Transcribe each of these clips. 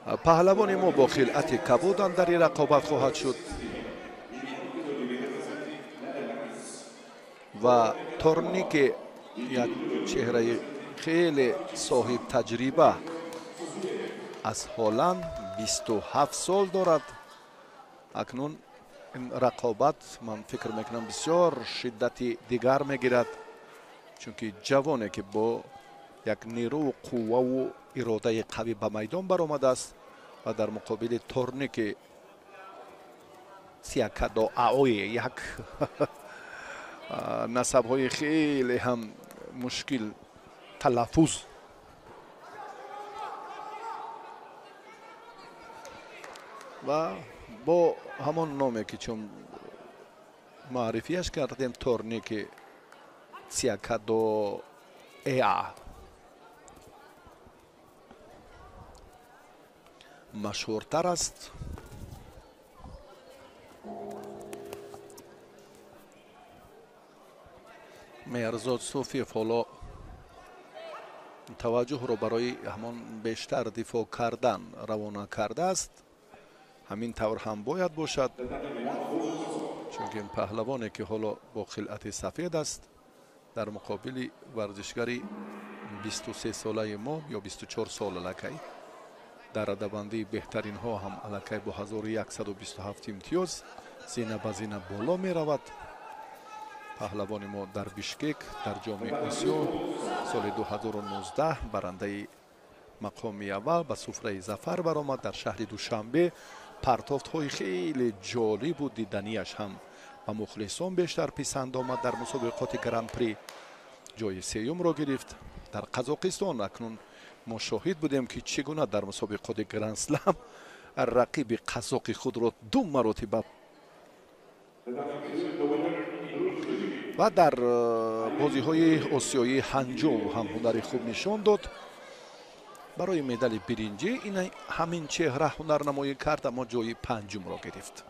پهلوان ما با خلعت کبود در این رقابت خواهد شد و تورنیک یک چهره خیلی صاحب تجربه از هلند 27 سال دارد. اکنون این رقابت من فکر میکنم بسیار شدت دیگر میگیرد، چون که جوانه که با یک نیرو و قوه و اراده قوی به میدان برآمده است و در مقابل تورنیک سیاکادو آوی یک نسب های خیلی هم مشکل تلفظ و با همون نامی که چون معرفیش کردیم تورنیک سیاکادو ایا مشهورتر است. مهرزاد صوفیف حالا توجه رو برای همان بیشتر دفاع کردن روانه کرده است. همین طور هم باید باشد، چون که این پهلوانی که حالا با خلعت سفید است در مقابل ورزشگری 23 ساله ما یا 24 سال لکی در رده‌بندی بهترین ها هم الکی با 1127 امتیاز زینه به زینه بالا می رود. پهلوان ما در بیشکک در جام آسیا سال 2019 برنده مقام اول به سفره ظفر برآمد. در شهر دوشنبه پرتافت های خیلی جالب بود، دیدنیش هم و مخلصان بیشتر پسند آمد. در مسابقات گرند پری جای سیوم را گرفت. در قزاقستان اکنون ما شاهد بودیم که چگونه در مسابقات گرند اسلم رقیب قزاق خود را 2 مرتبه و در بازی های آسیایی هنجو هم هنر خوب نشان داد. برای مدال برنجی این همین چهره هنر نمایی کرد، اما جای 5 را گرفت.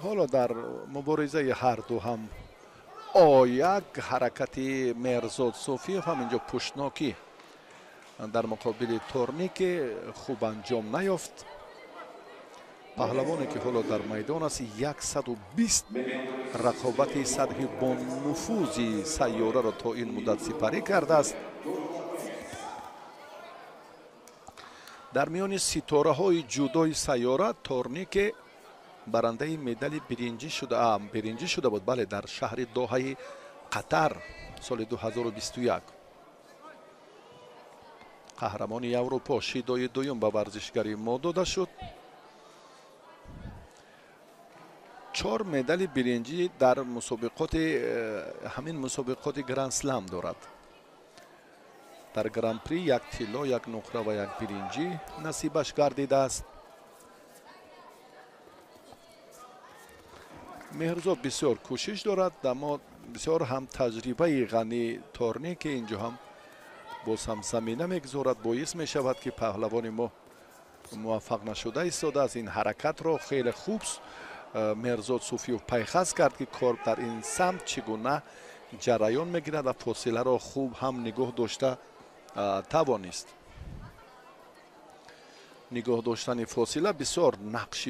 حالا در مبارزه هر دو هم یک حرکت مهرزاد صوفیف هم اینجا پشتناکی در مقابل تورنیک خوب انجام نیافت. پهلوانی که حالا در میدان است 120 رقابت سطح با نفوذ سیاره را تا این مدت سپری کرده است. در میان ستاره های جدای سیاره تورنیک برنده مدال برنجی شده بود، بله، در شهر دوحه قطر سال 2021. قهرمانی اروپا شیدای دویم به ورزشگری ما داده شد. 4 مدال برنجی در مسابقات همین مسابقات گرند اسلم دارد. در گرند پری 1 طلا، 1 نقره و 1 برنجی نصیبش گردیده است. مهرزاد بسیار کوشش دارد، اما بسیار هم تجربه غنی تورنیک اینجا هم باز هم زمینه میگذارد، باعث می شود که پهلوان ما موفق نشده ایستاده از این حرکت را خیلی خوب مهرزاد صوفیف پیخست کرد که کار در این سمت چگونه جریان میگیرد و فاصله را خوب هم نگاه داشته توانست. نگاه داشتن فاصله بسیار نقش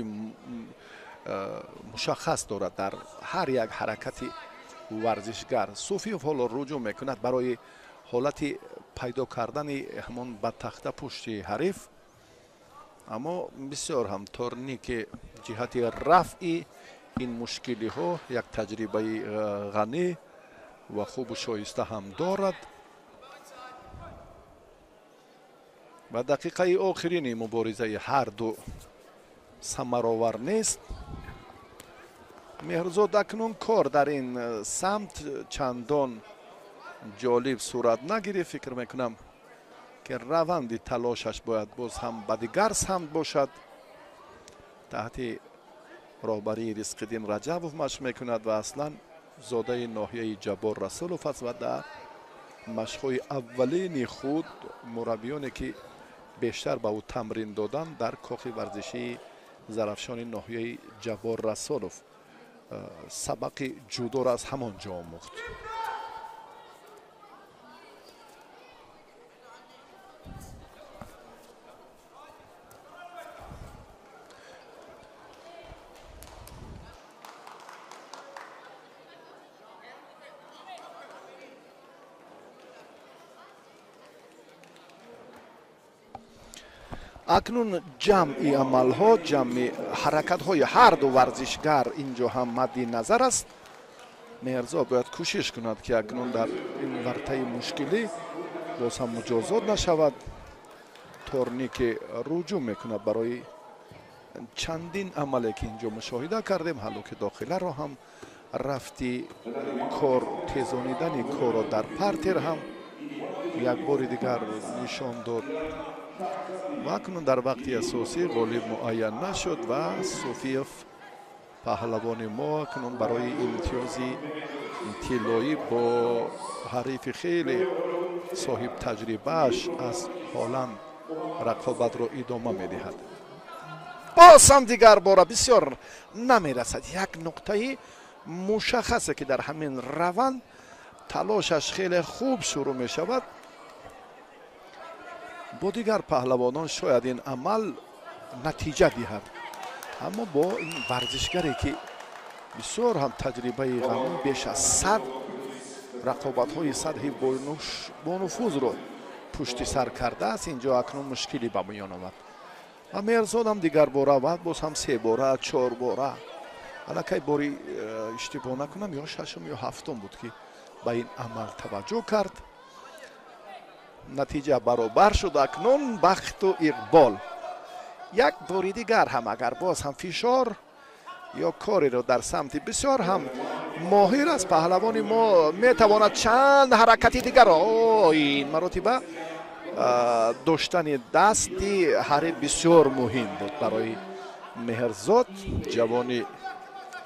مشخص دارد در هر یک حرکت ورزشگر. صوفیف حالا رجوع میکند برای حالت پیدا کردن همان به تخته پشت حریف، اما بسیار هم تورنیک جهت رفع این مشکلی ها یک تجربه غنی و خوب و شایسته هم دارد. و دقیقه آخرین مبارزه هر دو ثمرآور نیست. مهرزاد اکنون کار در این سمت چندان جالب صورت نگیرد. فکر میکنم که روند تلاشش باید باز هم به دیگر سمت باشد. تحت رهبری رزق‌الدین رجبوف مشق میکند و اصلا زاده ناحیه جبار رسولوف است و در مشق‌های اولین خود مربیانی که بیشتر به او تمرین دادن در کاخ ورزشی زرافشان ناحیه جبار رسولوف سبق جودو را از همانجا آموخت. акнун ҷамъи амалҳо, ҷамъи ҳаракатҳои ҳарду варзишгар инҷо ҳам мадди назар аст. меҳрзод бояд кӯшиш кунад ки акнун дар ин вартаи мушкилӣ боз ҳам муҷозот нашавад. торнике руҷӯъ мекунад барои чандин амале ки инҷо мушоҳида кардем. ҳаллуки дохиларо ҳам рафти кор, тезонидани корро дар партер ҳам як бори дигар нишон дод. ва акнун дар вақти асосӣ ғолиб муайян нашуд ва Суфиев паҳлавони мо акнун барои имтиёзи тиллоӣ бо ҳарифи хеле соҳиб таҷрибааш аз ҳоланд рақобатро идома медиҳад. боз ҳам дигар бора бисёр намерасад. як нуқтаи мушаххасе ки дар ҳамин раванд талошаш хеле хуб шурӯъ мешавад. бо дигар паҳлавонон шояд ин амал натиҷа диҳад, аммо бо ин варзишгаре ки бисёр ҳам таҷрибаи ғамӣ беш аз 100 рақобатҳои сатҳи бонуфузро пушти сар кардааст, инҷо акнун мушкилӣ ба миён омад. ва меҳрзод ҳам дигар бора ва боз ҳам 3 бора 4 бора аллакай бори иштибоҳ накунам ё 6-ум ё 7-ум буд ки ба ин амал таваҷҷӯҳ кард. натиҷа баробар шуд. акнун бахту иқбол. як бори дигар ҳам агар боз ҳам фишор ё кореро дар самти бисёр ҳам моҳир аст паҳлавони мо метавонад чанд ҳаракати дигар ин маротиба доштани дасти ҳариф бисёр муҳим буд барои меҳрзод, ҷавони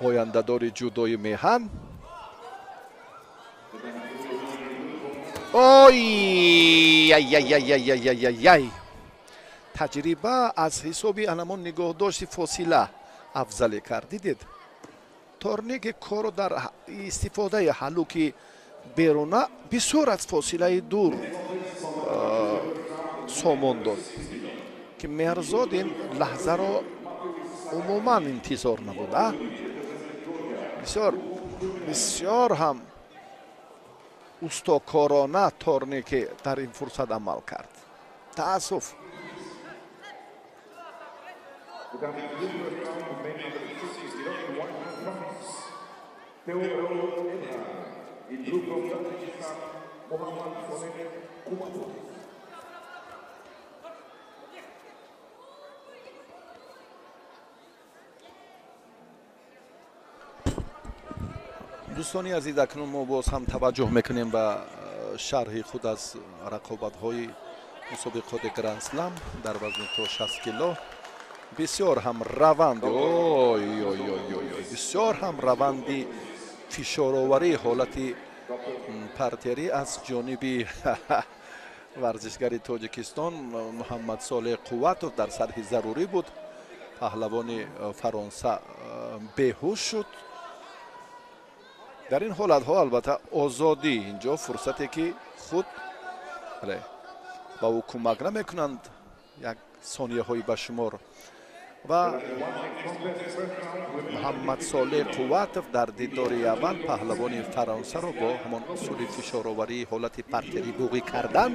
ояндадори ҷудои меҳан. яй таҷриба аз ҳисоби анамон нигоҳдошти фосила афзале кард. дидед торнике корро дар истифодаи ҳаллуки беруна бисёр аз фосилаи дур сомон дод ки меҳрзод ин лаҳзаро умуман интизор набуд. бисёр ҳам устокорона торнике дар ин фурсат амал кард. таассуф. дӯстони азиз, акнун мо боз ҳам таваҷҷӯҳ мекунем ба шарҳи худ аз рақобатҳои мусобиқоти гранд-слам дар вазни то 60 кило. бисёр ҳам раванди бисёр ҳам раванди фишороварӣ ҳолати партерӣ аз ҷониби варзишгари тоҷикистон Муҳаммадсолеҳ Қувватов дар сатҳи зарурӣ буд. паҳлавони фаронса беҳуш шуд. дар ин ҳолатҳо албатта озодӣ инҷо фурсате ки худ ба ӯ кӯмак намекунанд як сонияҳои башумор. ва Муҳаммадсолеҳ Қувватов дар дидори аввал паҳлавони фаронсаро бо ҳамон усули фишороварии ҳолати партери буғӣ кардан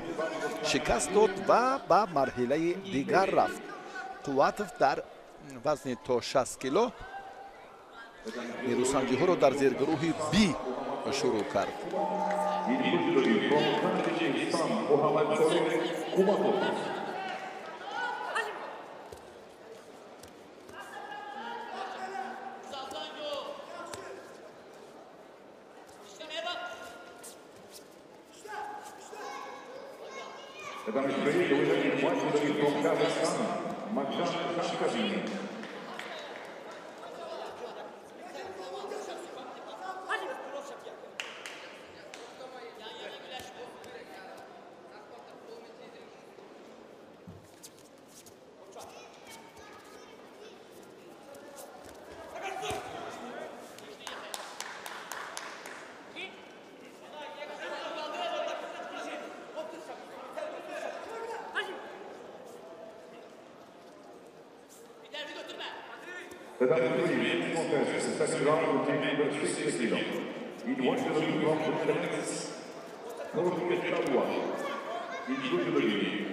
шикаст дод ва ба марҳилаи дигар рафт. Қувватов дар вазни то 60 кило нерӯсанҷиҳоро дар зергурӯҳи B шурӯъ кард. Mesdames et messieurs, le contest s'assura au titre de 60 kilos. Il doit se retrouver en prochaine. Pour le Chalwa, il joue de l'Olivier.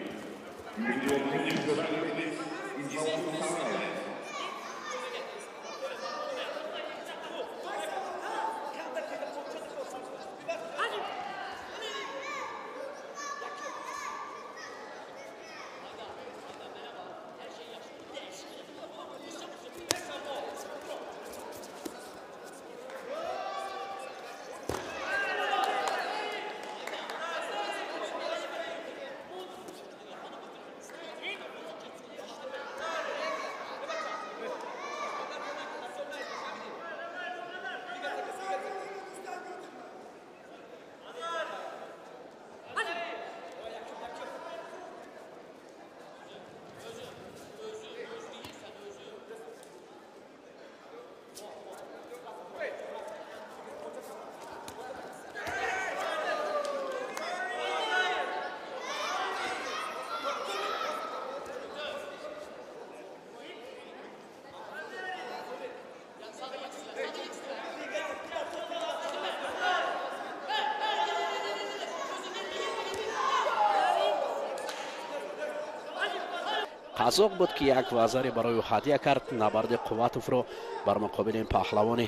қазоқ буд ки як вазаре барои ҳадия кард набарди қувватовро бар муқобили ин паҳлавони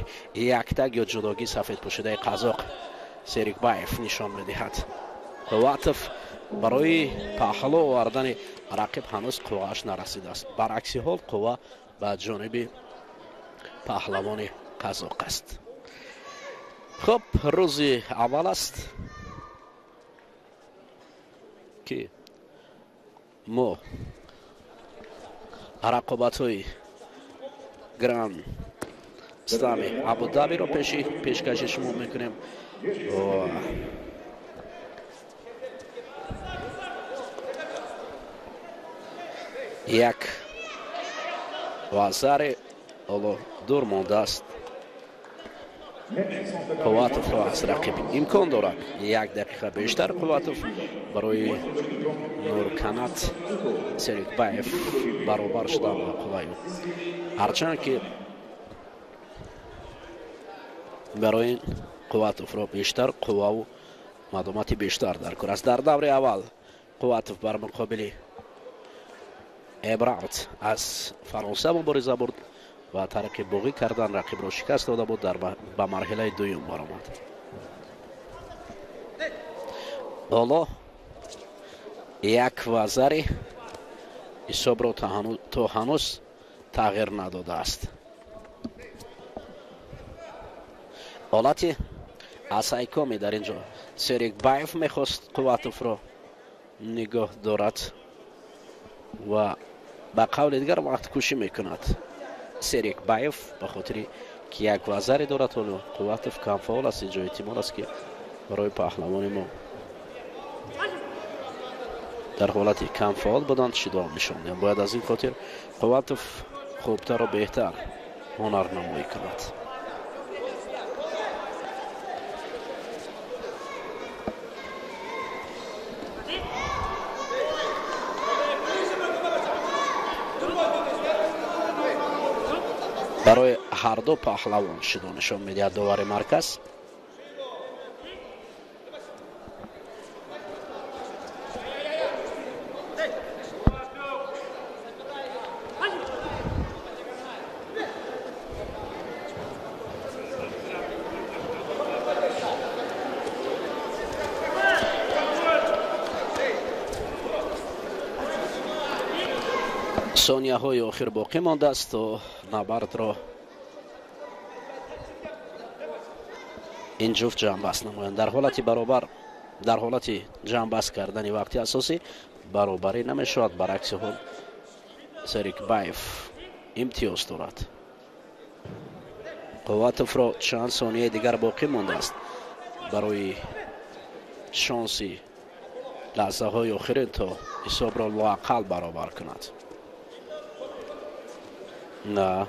яктаг ё ҷудогӣ сафедпӯшидаи қазоқ серикбаев нишон медиҳад. қувватов барои паҳло овардани рақиб ҳанӯз қуввааш нарасидааст. баръакси ҳол қувва ба ҷониби паҳлавони қазоқ аст. хуб, рӯзи аввал аст ки мо рақобатҳои гранд слами абу-дабиро пешкаши шумо мекунем. як вазаре ҳоло дур мондааст. қувватовро аз рақиб имкон дорад як дақиқа бештар. қувватов барои нурканат серикбаев баробар шуда ба қувваю, ҳарчанд ки барои қувватовро бештар қувваву маъдумати бештар дар кор аст. дар даври аввал қувватов бар муқобили эбрард аз фаронса мубориза бурд ва тариқи боғӣ кардан рақибро шикаст дода буд. ба марҳилаи дуюм баромад. ҳоло як вазари ҳисобро то ҳанӯз тағйир надодааст. ҳолати асайкоми дар ин ҷо серикбаев мехост қувватовро нигоҳ дорад ва ба қавли дигар вақткушӣ мекунад. серикбаев ба хотири ки як вазаре дорад, ҳоло қувватов камфаъол аст. инҷо эҳтимол аст ки барои паҳлавони мо дар ҳолати камфаъол буданд шидо нишон диҳанд. бояд аз ин хотир қувватов хубтару беҳтар ҳунарнамоӣ кунад. барои ҳарду паҳлавон шидо нишон медиҳад довари марказ. сонияҳои охир боқӣ мондааст то набардро ин ҷуфт ҷамъбаст намоянд. дар ҳолати баробар, дар ҳолати ҷамъбаст кардани вақти асосӣ баробарӣ намешавад. баръакси ҳол серикбаев имтиёз дорад. қувватовро чанд сонияи дигар боқӣ мондааст барои шонси лаҳзаҳои охирин то ҳисобро лоақал баробар кунад. на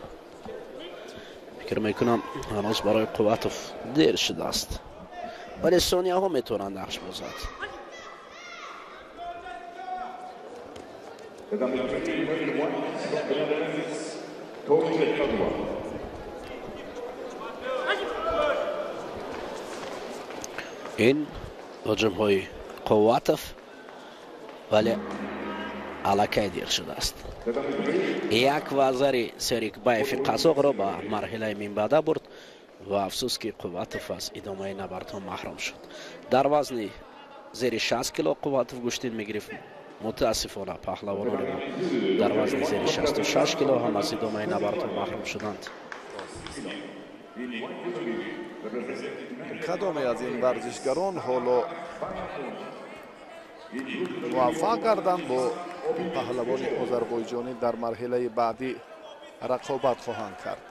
фикр мекунам ҳанӯз барои қувватов дер шудааст, вале сонияҳо метавонанд нақш бозад. ин ҳуҷумҳои қувватов, вале аллакай дир шудааст. Як вазари Серикбаев Қазоқро ба марҳилаи минбаъда бурд ва афсус ки Қувватов аз идомаи набардҳо маҳрум шуд. Дар вазни зери 60 кило Қувватов гӯштин мегирифт. متاسفانه پهلوانان ما در وزن زیر 66 کیلو هم از ادامه نبرد محروم شدند. کدام از این ورزشکاران حالا موفق گردند با پهلوان آذربایجانی در مرحله بعدی رقابت خواهند کرد.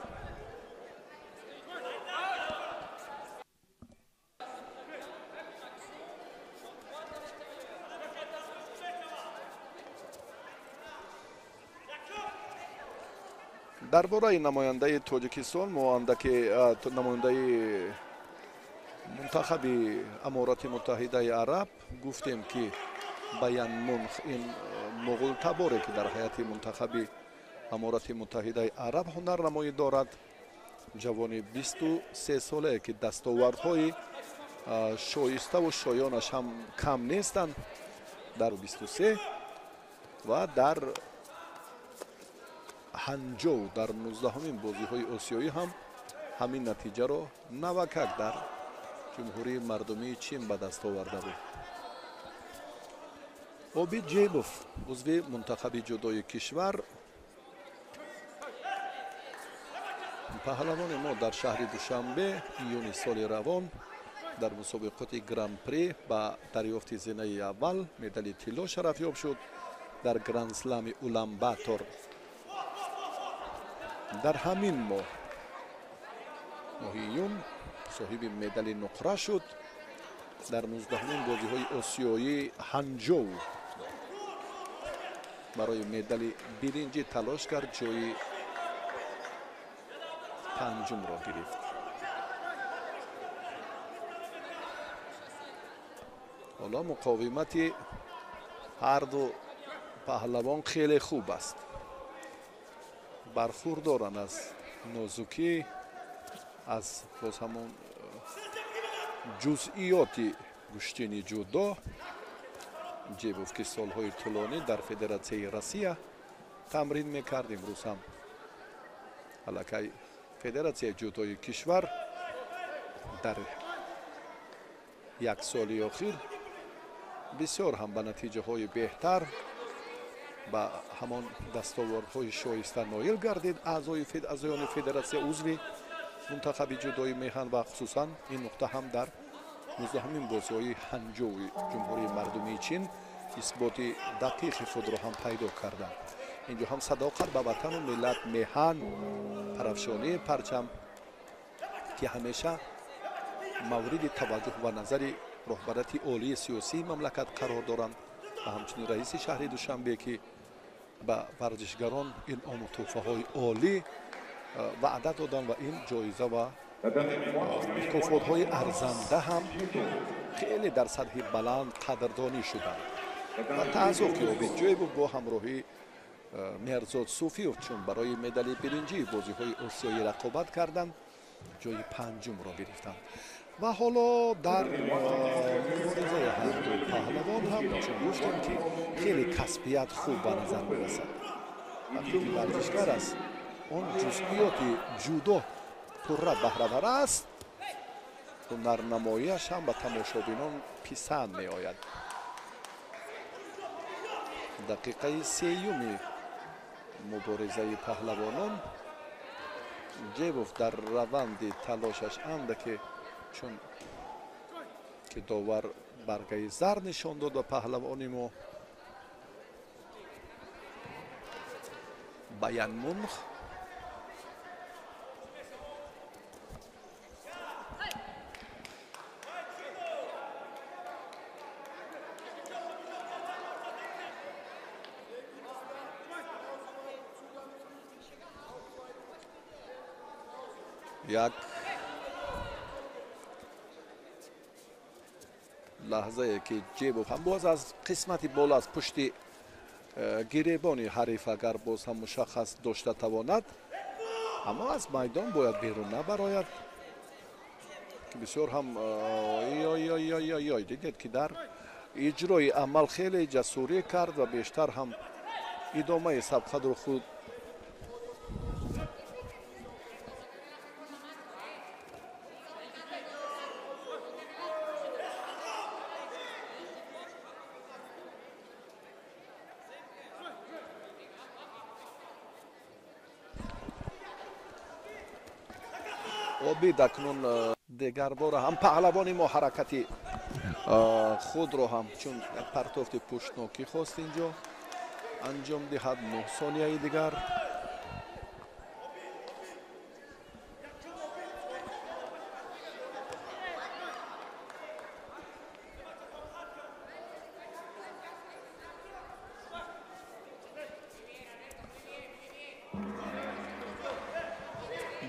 درباره نماینده تاجیکستان نماینده منتخب امارات متحده عرب گفتیم که بیان منخ این مغول تباری که در حیات منتخب امارات متحده عرب هنرنمایی دارد، جوان 23 ساله که دستاوردهای شایسته و شایانش هم کم نیستند در 23 و در هنجو در 19مین بازی‌های آسیایی هم همین نتیجه را نوکک در جمهوری مردمی چین به دست آورده بود. عابد جیبوف عضو منتخب جودوی کشور پهلوان ما در شهر دوشنبه ایون سال روان در مسابقات گرند پری با دریافت زینه اول مدال طلا شرفیاب شد. در گرند اسلم اولانباتور در همین ماه ایون صاحب مدال نقره شد. در 19مین بازی‌های آسیایی هنجو برای مدال برنجی تلاش کرد، جای پنجم را گرفت. حالا مقاومت هر دو پهلوان خیلی خوب است. برخوردارن از نازکی، از باز همون جزئیات گشتین جودو. جیبوف که سالهای طولانی در فدراسیون روسیه تمرین میکرد، امروز هم علاقه فدراسیون جودوی کشور در یک سال اخیر بسیار هم به نتیجه های بهتر با همان دستاوردهای شایسته نایل گردید. اعضایان فدراسیون عضو منتخب جودوی میهن و خصوصا این نقطه هم در 19مین بازی‌های هنجو جمهوری مردمی چین اثبات دقیق خود را هم پیدا کردند. اینجا هم صداقت به وطن و ملت، میهن، پرافشانی پرچم که همیشه مورد توجه و نظر رهبرت عالی سیاسی مملکت قرار دارند و همچنین رئیس شهر دوشنبه که به ورزشگران این تحفه‌های عالی وعده دادن و این جایزه و مکافات‌های ارزنده هم خیلی در سطح بلند قدردانی شدند. و تعزق یابید جیبوف با همراهی مهرزاد صوفیوف چون برای مدال برنجی بازی‌های آسیایی رقابت کردند، جای پنجم را گرفتند. و حالا در مبارزه هر دو پهلوان هم چون گفتم که خیلی کسبیت خوب به نظر می‌رسد. وقتی که ورزشگر است اون جزئیات جودو پره بهره‌ور است، هنرنمایی‌اش هم به تماشابینان پسند می‌آید. دقیقه 3 مبارزه پهلوانان جیبوف در روند تلاشش اندکی چون که داور برگه زر نشان داد و پهلوان ما بیان منخ یک لحظه که جیبوف هم باز از قسمت بالا از پشت گریبان حریف اگر باز هم مشخص داشته تواند، اما از میدان باید بیرون نبراید که بسیار هم دیدید که در اجرای عمل خیلی جسوری کرد و بیشتر هم идомаи сабқадру худ обид акнун дегарбора ҳам паҳлавони мо ҳаракати худро ҳам чун партофти пуштнокӣ хост инҷо анҷом диҳад 9 сонияи дигар.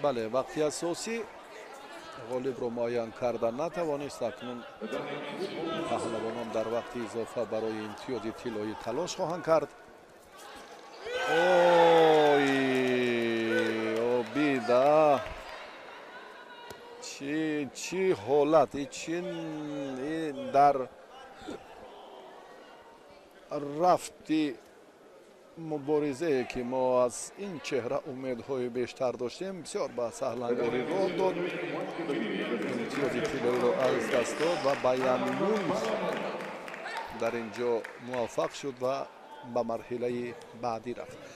бале вақти асосӣ ғолибро муайян карда натавонист. Акнун паҳлавонон дар вақти изофа барои имтиёзи тиллоӣ талош хоҳанд кард. ой обида чӣ ҳолат чӣ дар рафти муборизае ки мо аз ин чеҳра умедҳои бештар доштем бисёр ба саҳлангорӣ роҳ дод, имтиёзи тиллоиро аз даст дод ва Байерн Мюнхен дар ин ҷо муваффақ шуд ва ба марҳилаи баъдӣ рафт.